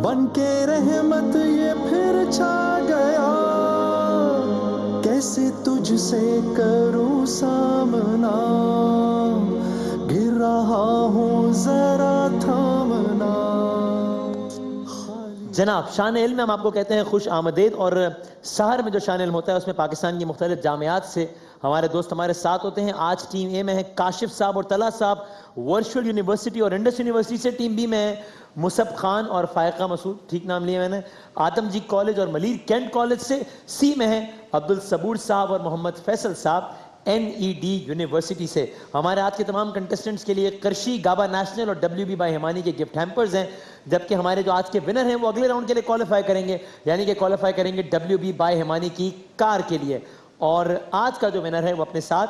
बन के रहमत ये फिर छा गया, कैसे तुझसे करूं सामना, गिर रहा हूं जरा थामना। जनाब शान इल्म हम आपको कहते हैं खुश आमदेद। और शहर में जो शान इल्म होता है उसमें पाकिस्तान की मुख्तलिफ जामियात से हमारे दोस्त हमारे साथ होते हैं। आज टीम ए में है काशिफ साहब और तला साहब, वर्चुअल यूनिवर्सिटी और इंडस यूनिवर्सिटी से। टीम बी में है मुसब खान और फायका मसूद, ठीक नाम लिया मैंने, आदमजी कॉलेज और मलीर कैंट कॉलेज से। सी में है अब्दुल सबूर साहब और मोहम्मद फैसल साहब NED यूनिवर्सिटी से। हमारे आज के तमाम कंटेस्टेंट्स के लिए करशी गाबा नेशनल और WB बाय हिमानी के गिफ्ट हैम्पर्स हैं, जबकि हमारे जो आज के विनर हैं वो अगले राउंड के लिए क्वालिफाई करेंगे, यानी कि क्वालिफाई करेंगे WB बाय हिमानी की कार के लिए। और आज का जो विनर है वो अपने साथ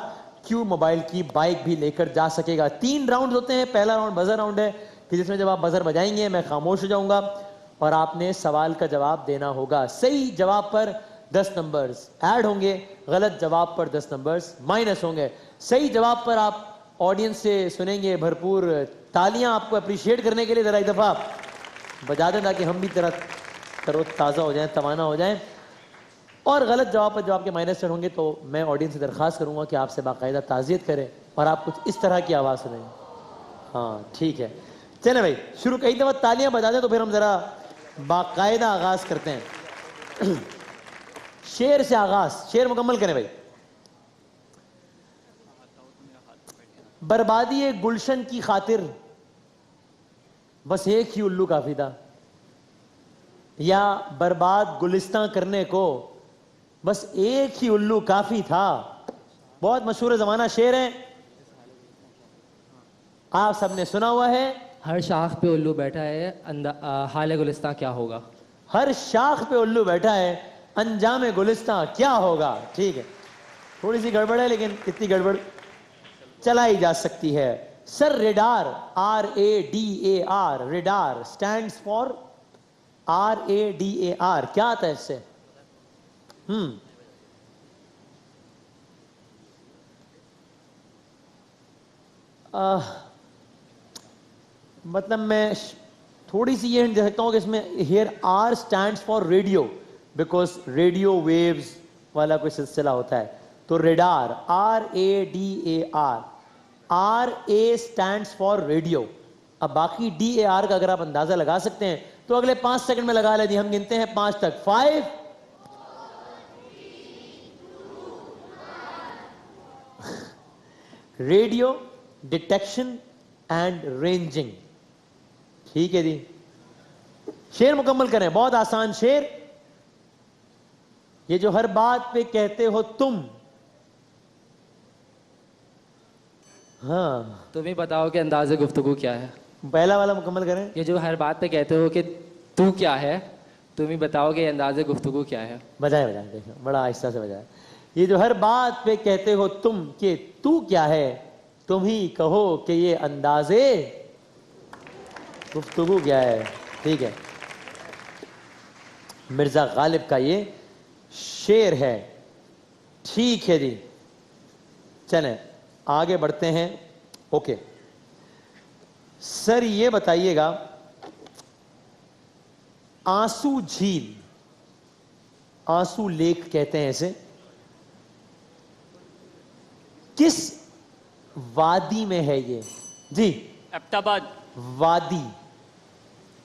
Q मोबाइल की बाइक भी लेकर जा सकेगा। 3 राउंड होते हैं। पहला राउंड बजर राउंड है कि जिसमें जब आप बजर बजाएंगे मैं खामोश हो जाऊंगा और आपने सवाल का जवाब देना होगा। सही जवाब पर 10 नंबर्स ऐड होंगे, गलत जवाब पर 10 नंबर्स माइनस होंगे। सही जवाब पर आप ऑडियंस से सुनेंगे भरपूर तालियां आपको अप्रिशिएट करने के लिए। जरा एक दफा बजा दें ताकि हम भी तरोताज़ा हो जाएं, तवाना हो जाएं। और गलत जवाब पर जो आपके माइनस होंगे तो मैं ऑडियंस से दरख्वास्त करूंगा कि आपसे बाकायदा ताज़ियत करें और आप कुछ इस तरह की आवाज़ सुनें। हाँ ठीक है, चले भाई शुरू। कई दफ़ा तालियां बजा दें तो फिर हम ज़रा बाकायदा आगाज़ करते हैं। शेर से आगाज, शेर मुकम्मल करें भाई। बर्बादी गुलशन की खातिर बस एक ही उल्लू काफी था, या बर्बाद गुलिस्तां करने को बस एक ही उल्लू काफी था। बहुत मशहूर जमाना शेर है, आप सबने सुना हुआ है। हर शाख पे उल्लू बैठा है, हाल गुलिस्तां क्या होगा। हर शाख पे उल्लू बैठा है, अंजाम गुलिस्तां क्या होगा। ठीक है, थोड़ी सी गड़बड़ है लेकिन इतनी गड़बड़ चलाई जा सकती है। Sir radar, RADAR, radar stands for RADAR, क्या आता है इससे? मतलब मैं थोड़ी सी ये हिंट दे सकता हूं कि इसमें here R stands for radio, because radio waves वाला कोई सिलसिला होता है। तो radar, RADAR, RA stands for radio. अब बाकी DAR का अगर आप अंदाजा लगा सकते हैं तो अगले 5 सेकंड में लगा लें। हम गिनते हैं 5 तक। 5, रेडियो डिटेक्शन एंड रेंजिंग। ठीक है जी, शेर मुकम्मल करें। बहुत आसान शेर। ये जो हर बात पे कहते हो तुम, हाँ तुम ही बताओ कि अंदाज़े गुफ्तगू क्या है। पहला वाला मुकम्मल करें। ये जो हर बात पे कहते हो कि तू क्या है, तुम ही बताओ कि अंदाज़े गुफ्तगू क्या है। बजाए बजाए, देखो बड़ा आहिस्ता से बजाए। ये जो हर बात पे कहते हो तुम कि तू क्या है, तुम ही कहो कि ये अंदाजे गुफ्तगू क्या है। ठीक है, मिर्जा गालिब का ये शेर है। ठीक है जी, चलें आगे बढ़ते हैं। ओके सर, ये बताइएगा आंसू झील, आंसू लेक कहते हैं इसे, किस वादी में है ये? जी एबटाबाद। वादी,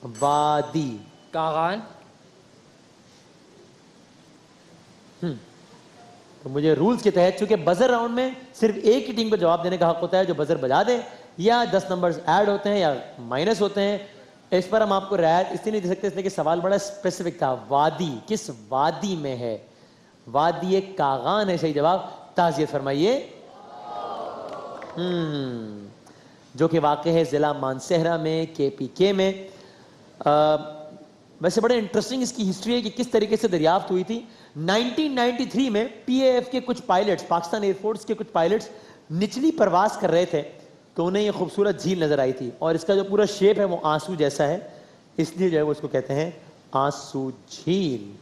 वादी कागान। तो मुझे रूल्स के तहत, चूंकि बजर राउंड में सिर्फ एक ही टीम को जवाब देने का हक होता है जो बजर बजा दे, या 10 नंबर्स ऐड होते हैं या माइनस होते हैं। इस पर हम आपको रियायत इसलिए नहीं दे सकते इसलिए कि सवाल बड़ा स्पेसिफिक था। वादी, किस वादी में है? वादी एक कागान है सही जवाब। ताज़ियत फरमाइए। जो कि वाक़े है जिला मानसहरा में, KPK में। वैसे बड़े इंटरेस्टिंग इसकी हिस्ट्री है कि किस तरीके से दरियाफ्त हुई थी। 1993 में PAF के कुछ पायलट्स, पाकिस्तान एयरफोर्स के कुछ पायलट्स निचली परवास कर रहे थे तो उन्हें ये खूबसूरत झील नजर आई थी, और इसका जो पूरा शेप है वो आंसू जैसा है, इसलिए जो है वो इसको कहते हैं आंसू झील।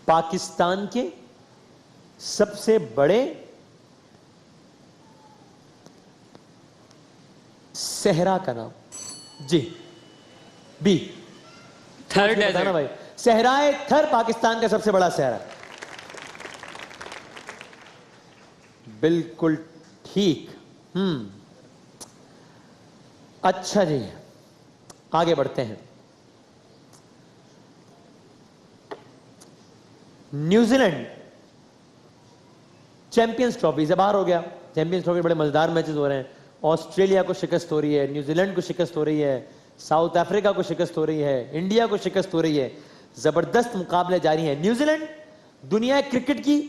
पाकिस्तान के सबसे बड़े सहरा का नाम? जी बी। थर बताना डेजर्ट। भाई। सहराए थर पाकिस्तान का सबसे बड़ा सहरा। बिल्कुल ठीक। अच्छा जी, आगे बढ़ते हैं। न्यूजीलैंड चैंपियंस ट्रॉफी से बाहर हो गया। चैंपियंस ट्रॉफी बड़े मजेदार मैचेस हो रहे हैं। ऑस्ट्रेलिया को शिकस्त हो रही है, न्यूजीलैंड को शिकस्त हो रही है, साउथ अफ्रीका को शिकस्त हो रही है, इंडिया को शिकस्त हो रही है। जबरदस्त मुकाबले जारी हैं। न्यूजीलैंड दुनिया क्रिकेट की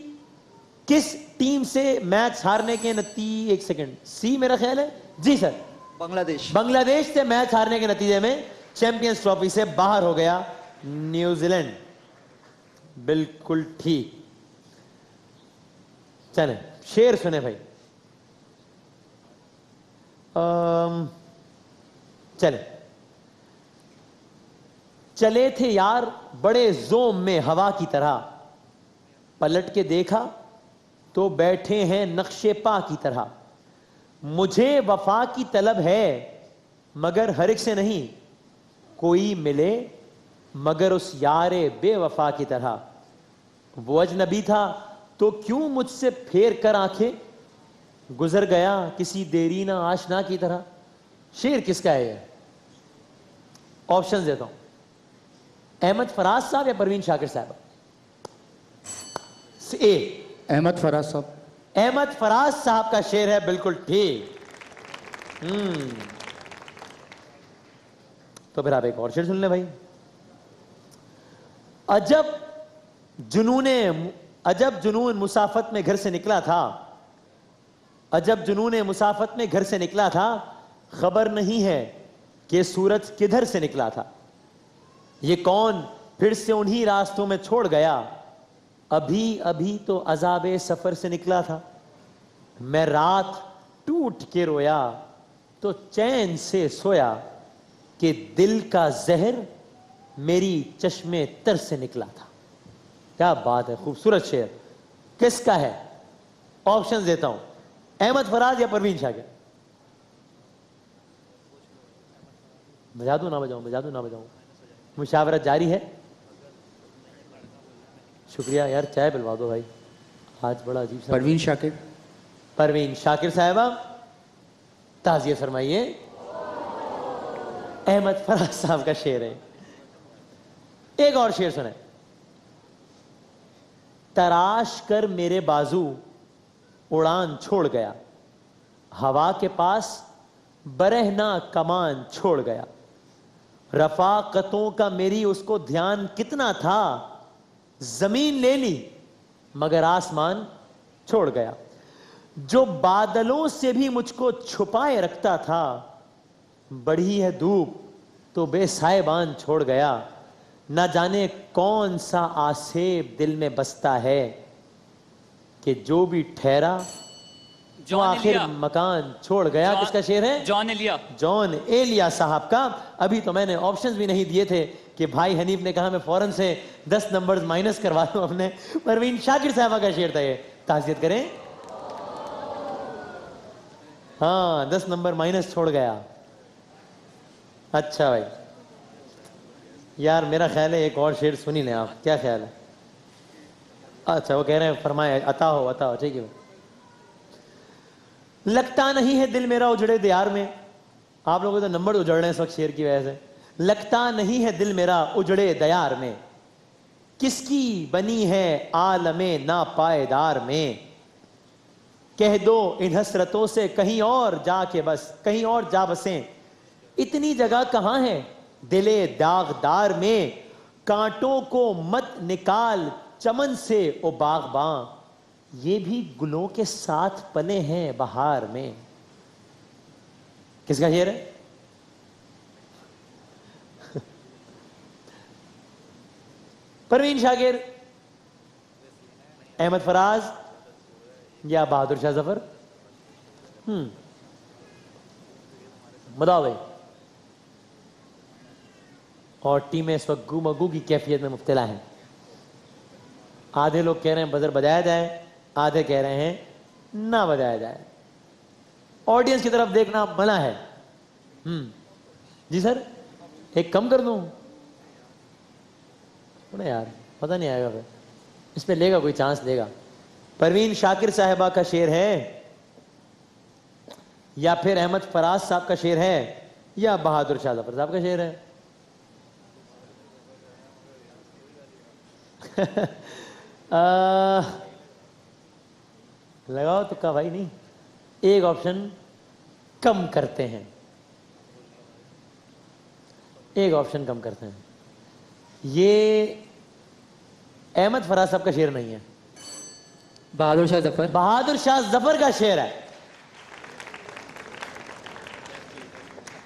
किस टीम से मैच हारने के नतीजे, एक सेकंड, सी मेरा ख्याल है जी सर, बांग्लादेश। बांग्लादेश से मैच हारने के नतीजे में चैंपियंस ट्रॉफी से बाहर हो गया न्यूजीलैंड। बिल्कुल ठीक। चलें शेर सुने भाई। चले चले थे यार बड़े जोम में हवा की तरह, पलट के देखा तो बैठे हैं नक्शे पा की तरह। मुझे वफा की तलब है मगर हर एक से नहीं, कोई मिले मगर उस यारे बेवफा की तरह। वो अजनबी था तो क्यों मुझसे फेर कर आंखें, गुजर गया किसी देरीना आशना की तरह। शेर किसका है ये? ऑप्शन देता हूं, अहमद फराज साहब या परवीन शाकिर साहब? ए अहमद फराज साहब। अहमद फराज साहब का शेर है, बिल्कुल ठीक। तो फिर आप एक और शेर सुन ले भाई। अजब जुनून मुसाफत में घर से निकला था, अजब जुनून मुसाफत में घर से निकला था, खबर नहीं है कि सूरज किधर से निकला था। ये कौन फिर से उन्हीं रास्तों में छोड़ गया, अभी अभी तो अजाबे सफर से निकला था। मैं रात टूट के रोया तो चैन से सोया, कि दिल का जहर मेरी चश्मे तर से निकला था। क्या बात है, खूबसूरत शेर। किसका है? ऑप्शन देता हूं, अहमद फराज या परवीन शाकिर? बजा दूं ना बजाऊं, बजा दूं ना बजाऊं? मुशावरत जारी है। शुक्रिया यार, चाय पिलवा दो भाई, आज बड़ा अजीब सा। परवीन शाकिर। परवीन शाकिर साहबा ताज़ियत फरमाइए। अहमद फराज साहब का शेर है। एक और शेर सुने। तराश कर मेरे बाजू उड़ान छोड़ गया, हवा के पास बरहना कमान छोड़ गया। रफाकतों का मेरी उसको ध्यान कितना था, जमीन ले ली मगर आसमान छोड़ गया। जो बादलों से भी मुझको छुपाए रखता था, बढ़ी है धूप तो बेसायबान छोड़ गया। न जाने कौन सा आसेब दिल में बसता है, कि जो भी ठहरा वो आखिर मकान छोड़ गया। किसका शेर है? जॉन एलिया। जॉन एलिया साहब का। अभी तो मैंने ऑप्शंस भी नहीं दिए थे कि भाई हनीफ ने कहा मैं फौरन से 10 नंबर्स माइनस करवा दूं अपने। परवीन शाकिर साहबा का शेर था ये। ताज़ियत करें। हाँ, 10 नंबर माइनस छोड़ गया। अच्छा भाई यार, मेरा ख्याल है एक और शेर सुनी लें आप, क्या ख्याल है? अच्छा, वो कह रहे हैं फरमाए अता हो, अता हो। ठीक है। लगता नहीं है दिल मेरा उजड़े दियार में। आप लोगों को तो नंबर उजड़ रहे हैं इस वक्त शेर की वजह से। लगता नहीं है दिल मेरा उजड़े दयार में, किसकी बनी है आलमे ना पायदार में। कह दो इन हसरतों से कहीं और जाके बस, कहीं और जा बसें। इतनी जगह कहां है दिले दागदार में। कांटों को मत निकाल चमन से ओ बागबां, ये भी गुलों के साथ पले हैं बहार में। किसका शेर है? परवीन शाकिर, अहमद फराज या बहादुर शाह जफर? बताओ भाई। और टीमें इस वक्त गुमगू की कैफियत में मुब्तला हैं। आधे लोग कह रहे हैं बजर बजाया जाए, आधे कह रहे हैं ना बजाया जाए। ऑडियंस की तरफ देखना मना है। जी सर, एक कम कर दूं? थोड़ा यार पता नहीं आएगा फिर, इस पे लेगा कोई चांस लेगा। परवीन शाकिर साहिबा का शेर है या फिर अहमद फराज साहब का शेर है या बहादुर शाह जफर साहब का शेर है? लगाओ तुक्का भाई। नहीं, एक ऑप्शन कम करते हैं, एक ऑप्शन कम करते हैं। ये अहमद फराज साहब का शेर नहीं है, बहादुर शाह जफर। बहादुर शाह जफर का शेर है।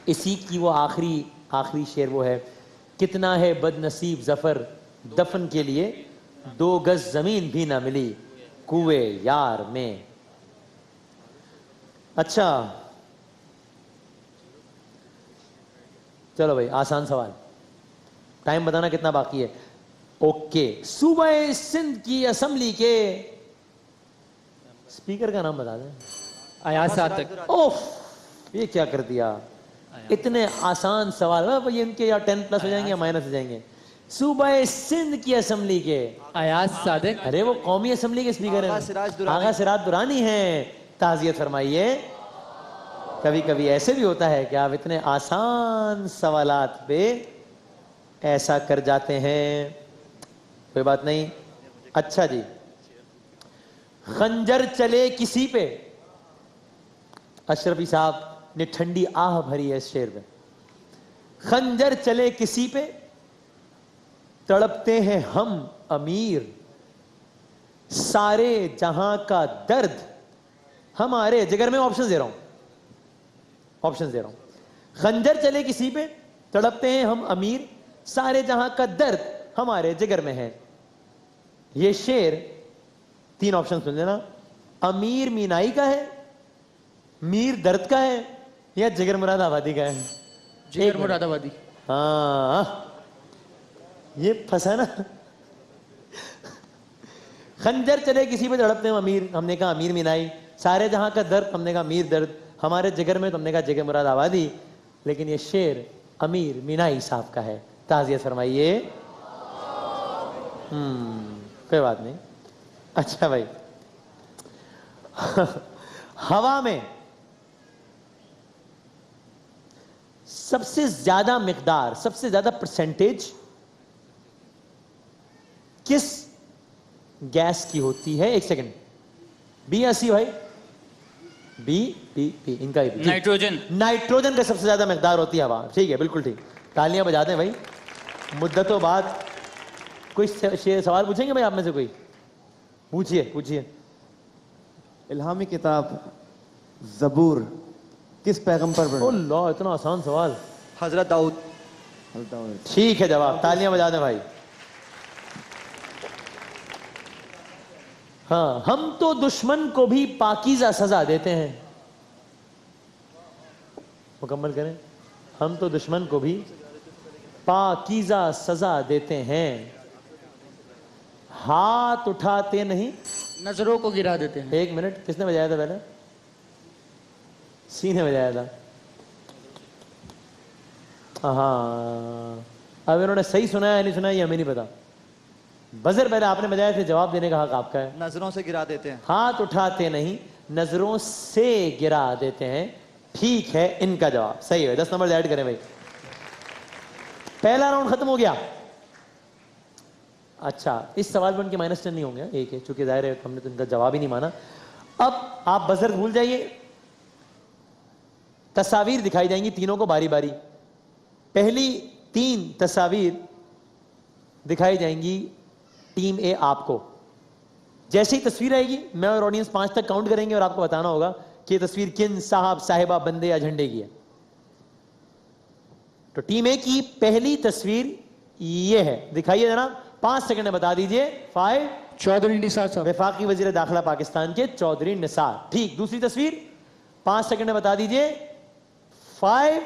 इसी की वो आखिरी शेर वो है, कितना है बदनसीब जफर दफन के लिए 2 गज जमीन भी ना मिली कुए यार में। अच्छा चलो भाई, आसान सवाल, टाइम बताना कितना बाकी है। ओके, सूबे सिंध की असेंबली के स्पीकर का नाम बता दें। अयाज सादिक। ओफ, ये क्या कर दिया, इतने आसान सवाल। ये इनके या 10+ हो जाएंगे या माइनस हो जाएंगे। सूबे सिंध की असेंबली के अयाज सादिक। अरे वो कौमी असेंबली के स्पीकर हैं, आगा सिराज दुरानी हैं। ताज़ियत फरमाइए। कभी कभी ऐसे भी होता है कि आप इतने आसान सवालात पे ऐसा कर जाते हैं, कोई बात नहीं। अच्छा जी, खंजर चले किसी पे, अशरफी साहब ने ठंडी आह भरी है इस शेर में। खंजर चले किसी पे तड़पते हैं हम अमीर, सारे जहां का दर्द हमारे जिगर में। ऑप्शन दे रहा हूं, खंजर चले किसी पे तड़पते हैं हम अमीर, सारे जहां का दर्द हमारे जिगर में है। ये शेर 3 ऑप्शन सुन लेना, अमीर मीनाई का है, मीर दर्द का है या जिगर मुरादाबादी का है? जिगर मुरादाबादी। हाँ, ये फंसा ना। खंजर चले किसी पे तड़पते हैं अमीर, हमने कहा अमीर मीनाई। सारे जहां का दर्द, हमने कहा मीर दर्द। हमारे जिगर में, तुमने कहा जिगर मुरादाबादी। लेकिन ये शेर अमीर मीनाई साहब का है। ताज़ियत फरमाइए। कोई बात नहीं। अच्छा भाई, हवा में सबसे ज्यादा मिकदार, सबसे ज्यादा परसेंटेज किस गैस की होती है? 1 सेकंड, बी या सी भाई? बी बी बी, इनका ही नाइट्रोजन। नाइट्रोजन का सबसे ज्यादा मिकदार होती है हवा। ठीक है, बिल्कुल ठीक, तालियां बजा दें भाई। मुद्दतों बाद कोई सवाल पूछेंगे भाई आप में से? कोई पूछिए। इल्हामी किताब ज़बूर किस पैगंबर पर? अल्लाह, इतना आसान सवाल। हजरत दाऊद। ठीक है जवाब, तालियां बजा दें भाई। हाँ, हम तो दुश्मन को भी पाकीज़ा सजा देते हैं। मुकम्मल करें, हम तो दुश्मन को भी पाकीज़ा सजा देते हैं, हाथ उठाते नहीं, नजरों को गिरा देते हैं। 1 मिनट, किसने बजाया था पहले? सी ने बजाया था। हाँ, अब इन्होंने सही सुना है नहीं सुना ये हमें नहीं पता। बजर पहले आपने बजाया थे, जवाब देने का हक आपका है। नजरों से गिरा देते हैं। हाथ उठाते नहीं, नजरों से गिरा देते हैं। ठीक है, इनका जवाब सही है। 10 नंबर ऐड करें भाई। पहला राउंड खत्म हो गया। अच्छा, इस सवाल पर उनके -10 नहीं होंगे, एक है, चूंकि जाहिर है हमने तो इनका जवाब ही नहीं माना। अब आप बजर भूल जाइए, तस्वीर दिखाई जाएंगी तीनों को बारी बारी। पहली 3 तस्वीर दिखाई जाएंगी टीम ए आपको। जैसे ही तस्वीर आएगी, मैं और ऑडियंस 5 तक काउंट करेंगे और आपको बताना होगा कि ये तस्वीर किन साहब, साहिबा, बंदे या झंडे की है। तो टीम ए की पहली तस्वीर ये है, दिखाइए जरा, 5 सेकंड में बता दीजिए। 5, चौधरी निसार साहब। वफाकी वजीर दाखिला पाकिस्तान के चौधरी निसार। ठीक, दूसरी तस्वीर 5 सेकंड में बता दीजिए। 5,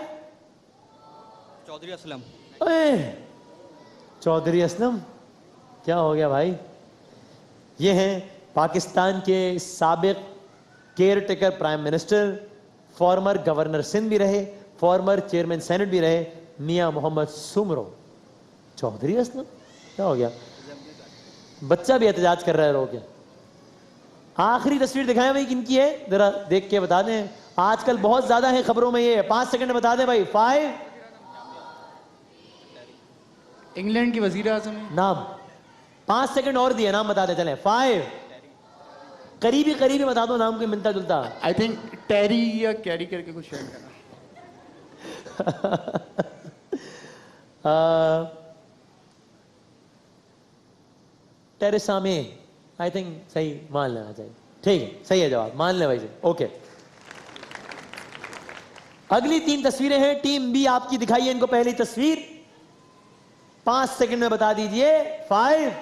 चौधरी असलम। चौधरी असलम, क्या हो गया भाई? ये हैं पाकिस्तान के साबिक caretaker prime minister, former governor Sindh भी रहे, फॉर्मर चेयरमैन सेनेट भी रहे, मियां मोहम्मद सुमरो। चौधरी असलम, क्या हो गया? बच्चा भी एहतजाज कर रहा है रो के। आखिरी तस्वीर दिखाएं भाई, किनकी है जरा देख के बता दें। आजकल बहुत ज्यादा है खबरों में ये। 5 सेकंड में बता दें भाई। 5। इंग्लैंड की वजीर आजम है। नाम 5 सेकंड और दिए, नाम बता दे चले। 5। करीबी करीबी बता दो नाम, कोई मिलता जुलता। आई थिंक टेरी या कैरी करके कुछ शेयर करना। टेरेसा में, आई थिंक सही मान लेना चाहिए। ठीक है, सही है जवाब, मान ले भाई जी। ओके, अगली 3 तस्वीरें हैं। टीम बी आपकी दिखाइए इनको पहली तस्वीर। 5 सेकंड में बता दीजिए। 5।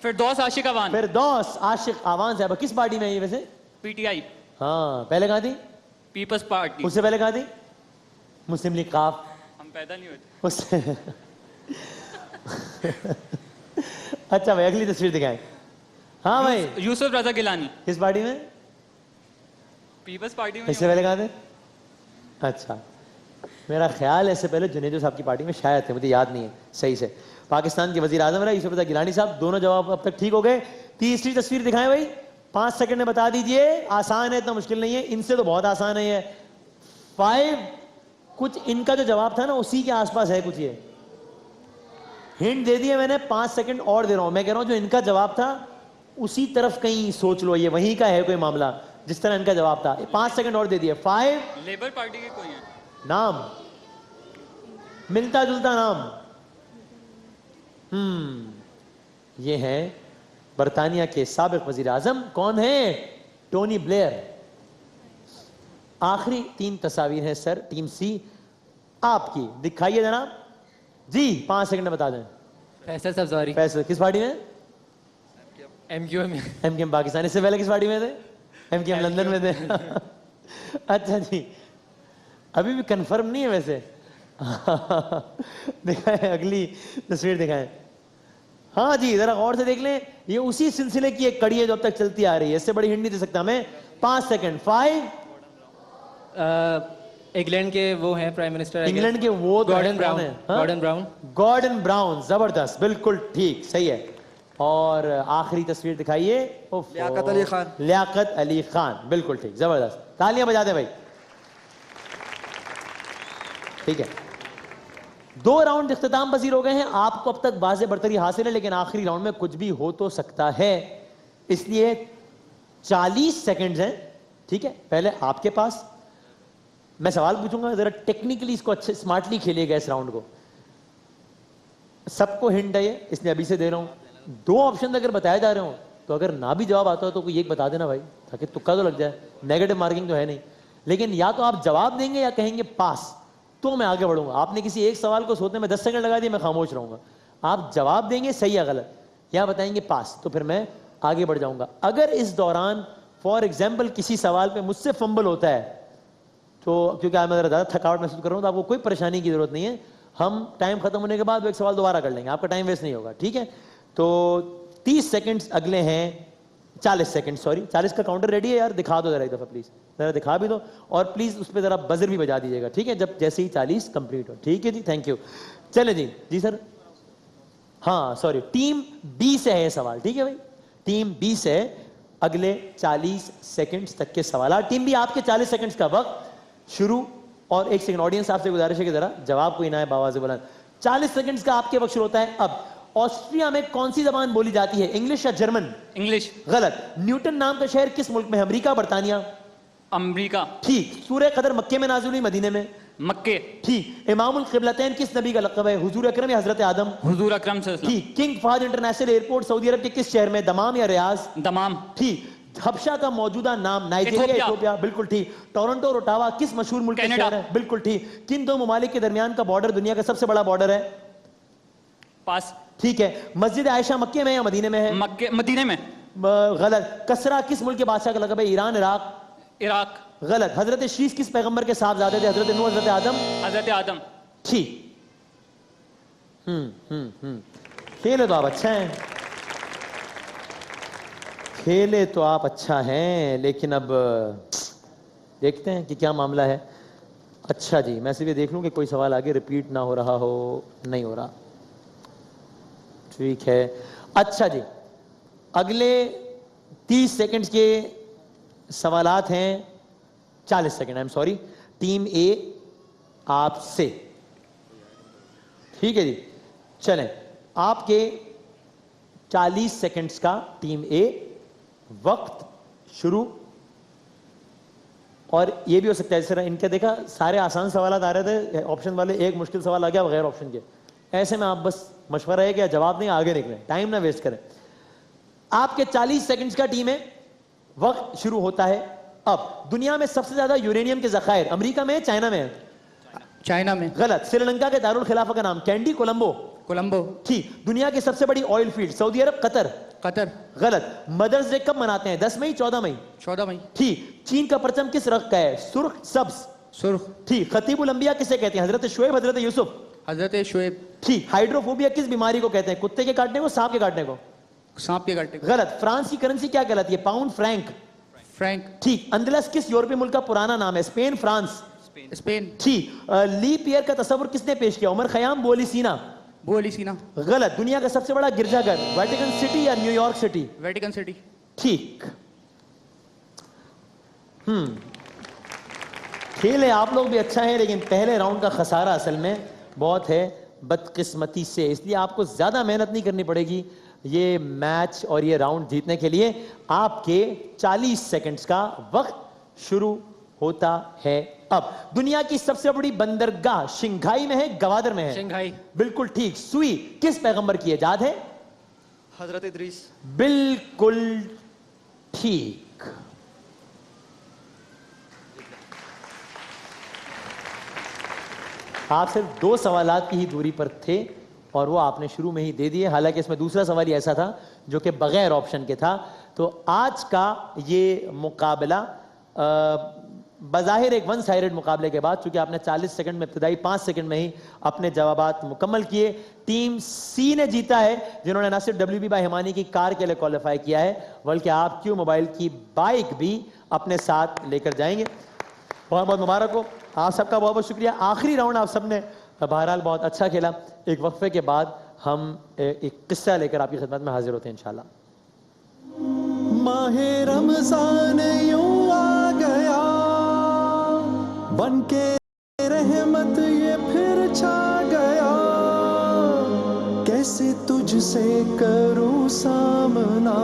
फिरदौस आशिक अवान। फिरदौस आशिक अवान साहब किस पार्टी में है ये वैसे? पीटीआई। हाँ, पहले कहा थी? पीपल्स पार्टी। उससे पहले कहा थी? मुस्लिम लीग काफ। हम पैदा नहीं होते उससे अच्छा भाई, अगली तस्वीर दिखाएं। हाँ भाई, यूसुफ रजा गिलानी। किस पार्टी में? पीपल्स पार्टी में। इससे पहले कहा थे? अच्छा, मेरा ख्याल है इससे पहले जुनेजो साहब की पार्टी में शायद थे, मुझे याद नहीं है सही से। पाकिस्तान के वजीर आजम रहे यूसुफ रजा गिलानी साहब। दोनों जवाब अब तक ठीक हो गए। तीसरी तस्वीर दिखाएं भाई। 5 सेकंड में बता दीजिए। आसान है, इतना मुश्किल नहीं है, इनसे तो बहुत आसान है ये। 5। कुछ इनका जो जवाब था ना उसी के आसपास है कुछ। ये हिंट दे दिए मैंने, 5 सेकंड और दे रहा हूं। मैं कह रहा हूं जो इनका जवाब था उसी तरफ कहीं सोच लो, ये वहीं का है कोई मामला जिस तरह इनका जवाब था। 5 सेकंड और दे दिए। 5। लेबर पार्टी के कोई है? नाम मिलता जुलता नाम। ये है बरतानिया के साबिक वजीर आजम। कौन है? Tony Blair. आखिरी 3 तस्वीर है सर, टीम सी आपकी दिखाइए जनाब जी। 5 सेकंड में बता दें। फैसल सब्जारी। फैसल किस पार्टी में? एमक्यूएम में। एमकेएम पाकिस्तान। इससे पहले किस पार्टी में थे? एमकेएम लंदन में थे। अच्छा जी, अभी भी कंफर्म नहीं है वैसे। दिखाएं अगली तस्वीर दिखाएं। हाँ जी, जरा गौर से देख लें, ये उसी सिलसिले की एक कड़ी है जो अब तक चलती आ रही है। इससे बड़ी हिंट नहीं दे सकता मैं। 5 सेकंड। 5। इंग्लैंड के वो हैं प्राइम मिनिस्टर। इंग्लैंड के वो Gordon Brown. Gordon Brown. Gordon Brown, जबरदस्त, बिल्कुल ठीक, सही है। और आखिरी तस्वीर दिखाइए। लियाकत अली खान। लियाकत अली खान, बिल्कुल ठीक, जबरदस्त। तालियां बजा दे भाई। ठीक है, 2 राउंड इख्तिताम पजीर हो गए हैं। आपको अब तक बाज़े बरतरी हासिल है, लेकिन आखिरी राउंड में कुछ भी हो तो सकता है, इसलिए 40 सेकंड्स हैं। ठीक है, पहले आपके पास मैं सवाल पूछूंगा, जरा टेक्निकली इसको अच्छे स्मार्टली खेलिएगा इस राउंड को। सबको हिंट है ये, इसलिए अभी से दे रहा हूं। 2 ऑप्शन अगर बताए जा रहे हो तो अगर ना भी जवाब आता हो तो कोई एक बता देना भाई, ताकि तुक्का तो लग जाए। नेगेटिव मार्किंग तो है नहीं, लेकिन या तो आप जवाब देंगे या कहेंगे पास, तो मैं आगे बढ़ूंगा। आपने किसी एक सवाल को सोचने में 10 सेकंड लगा दिए, मैं खामोश रहूंगा। आप जवाब देंगे सही या गलत, या बताएंगे पास, तो फिर मैं आगे बढ़ जाऊंगा। अगर इस दौरान फॉर एग्जाम्पल किसी सवाल पे मुझसे फंबल होता है, तो क्योंकि मैं ज़रा ज़्यादा थकावट महसूस कर रहा हूँ, तो आपको कोई परेशानी की जरूरत नहीं है। हम टाइम खत्म होने के बाद वो एक सवाल दोबारा कर लेंगे, आपका टाइम वेस्ट नहीं होगा। ठीक है, तो 30 सेकंड्स अगले हैं। 40 सेकंड, सॉरी 40 का काउंटर रेडी है यार, दिखा दो जरा एक दफा प्लीज, जरा दिखा भी दो, और प्लीज उस पर जरा बजर भी बजा दीजिएगा। ठीक है, जब जैसे ही 40 कंप्लीट हो। ठीक है जी, थैंक यू। चले जी, जी सर। हाँ सॉरी, टीम बी से है सवाल। ठीक है भाई, टीम बी से अगले 40 सेकंड्स तक के सवाल। टीम बी, आपके 40 सेकंड्स का वक्त शुरू। और 1 सेकंड, ऑडियंस आपसे गुजारिश है कि जरा जवाब कोई ना है बावाज़ बुलंद। 40 सेकंड्स का आपके वक्त शुरू होता है अब। ऑस्ट्रिया में कौन सी जबान बोली जाती है, इंग्लिश या जर्मन? इंग्लिश। गलत। न्यूटन नाम का शहर किस मुल्क में है, अमेरिका बरतानिया? अमेरिका। ठीक। सूरह कदर मक्के में नाज़िल हुई, मदीने में? मक्के। ठीक। इमामुल क़िबलतैन किस नबी का लक़ब है, हुजूर अकरम या हजरत आदम? हुजूर अकरम सल्लल्लाहु अलैहि वसल्लम। ठीक। किंग फहद इंटरनेशनल एयरपोर्ट सऊदी अरब के किस शहर में, दमाम या रियाज? दमाम। ठीक। हबशा का मौजूदा नाम, नाइजीरिया, इथियोपिया? बिल्कुल ठीक। टोरंटो और ओटावा किस मशहूर मुल्क का शहर है? बिल्कुल ठीक। किन 2 ममालिक के दरमियान का बॉर्डर दुनिया का सबसे बड़ा बॉर्डर है? पास। ठीक है। मस्जिद आयशा मक्के में या मदीने में है? मक्के, मदीने में। गलत। कसरा किस मुल्क के बादशाह का लक़ब है, ईरान, इराक? इराक। गलत। हजरत शीश किस पैगंबर के साहबजादे थे, हजरत नूह, हजरत आदम? हजरत आदम। ठीक। खेले तो आप अच्छा हैं, खेले तो आप अच्छा हैं, लेकिन अब देखते हैं कि क्या मामला है। अच्छा जी, मैं सिर्फ ये देख लूं कि कोई सवाल आगे रिपीट ना हो रहा हो। नहीं हो रहा, ठीक है। अच्छा जी, अगले 30 सेकंड्स के सवालात हैं, 40 second, I am sorry, team A आपसे, ठीक है जी। चलें, आपके 40 सेकंड्स का टीम ए वक्त शुरू। और ये भी हो सकता है, जैसे इनके देखा सारे आसान सवाल आ रहे थे ऑप्शन वाले, एक मुश्किल सवाल आ गया बगैर ऑप्शन के। ऐसे में आप बस मशवरा है कि जवाब नहीं, आगे निकलें, टाइम ना वेस्ट करें। आपके 40 सेकंड्स का टीम है, वक्त शुरू होता है अब। दुनिया में सबसे ज्यादा यूरेनियम के जखायर अमेरिका में है, चाइना में है? चाइना में। गलत। श्रीलंका के दारुल खिलाफा का नाम? कैंडी, कोलंबो? कोलंबो। ठीक। दुनिया की सबसे बड़ी ऑयल फील्ड? सऊदी अरब, कतर? कतर। गलत। मदर्स डे कब मनाते हैं? 10 मई, 14 मई? 14 मई। ठीक। चीन का परचम किस रंग का है? सुर्ख, सब्ज? सुर्ख। ठीक। खतीबुल अंबिया किसे कहते हैं? हजरत शुएब, हजरत यूसुफ? हजरत शुएब। ठीक। हाइड्रोफोबिया किस बीमारी को कहते हैं? कुत्ते के काटने को, सांप के काटने को? सांप के काटने को। गलत। फ्रांस की करेंसी क्या कहलाती है? Pound, Frank? फ्रैंक। ठीक। अंदलस किस यूरोपीय मुल्क का पुराना नाम है? Spain, France? स्पेन। ठीक। लीप ईयर का तस्वुर किसने पेश किया? उमर खयाम, बोली सीना? बोली सीना। गलत। दुनिया का सबसे बड़ा गिरजाघर? वेटिकन सिटी या न्यूयॉर्क सिटी? Vatican city. ठीक। खेल है, आप लोग भी अच्छा है, लेकिन पहले राउंड का खसारा असल में बहुत है बदकिस्मती से, इसलिए आपको ज्यादा मेहनत नहीं करनी पड़ेगी ये मैच और ये राउंड जीतने के लिए। आपके 40 सेकंड्स का वक्त शुरू होता है अब। दुनिया की सबसे बड़ी बंदरगाह शंघाई में है, गवादर में है? शंघाई। बिल्कुल ठीक। सुई किस पैगंबर की इजाद है? हजरत इदरीस। बिल्कुल ठीक। आप सिर्फ 2 सवालात की ही दूरी पर थे और वो आपने शुरू में ही दे दिए। हालांकि इसमें दूसरा सवाल ही ऐसा था जो कि बगैर ऑप्शन के था। तो आज का ये मुकाबला बज़ाहिर एक वन साइडेड मुकाबले के बाद, चूंकि आपने 40 सेकंड में, इब्तदाई 5 सेकंड में ही अपने जवाबात मुकम्मल किए, टीम सी ने जीता है, जिन्होंने न सिर्फ WB बाय हिमानी की कार के लिए क्वालिफाई किया है, बल्कि आप क्यू मोबाइल की बाइक भी अपने साथ लेकर जाएंगे। बहुत बहुत मुबारक हो आप सबका, बहुत बहुत शुक्रिया। आखिरी राउंड आप सबने बहरहाल बहुत अच्छा खेला। एक वक्फे के बाद हम एक किस्सा लेकर आपकी खिदमत में हाजिर होते हैं इंशाल्लाह। माहे रमजान यूं आ गया, बनके रहमत ये फिर छा गया, कैसे तुझसे करूं सामना।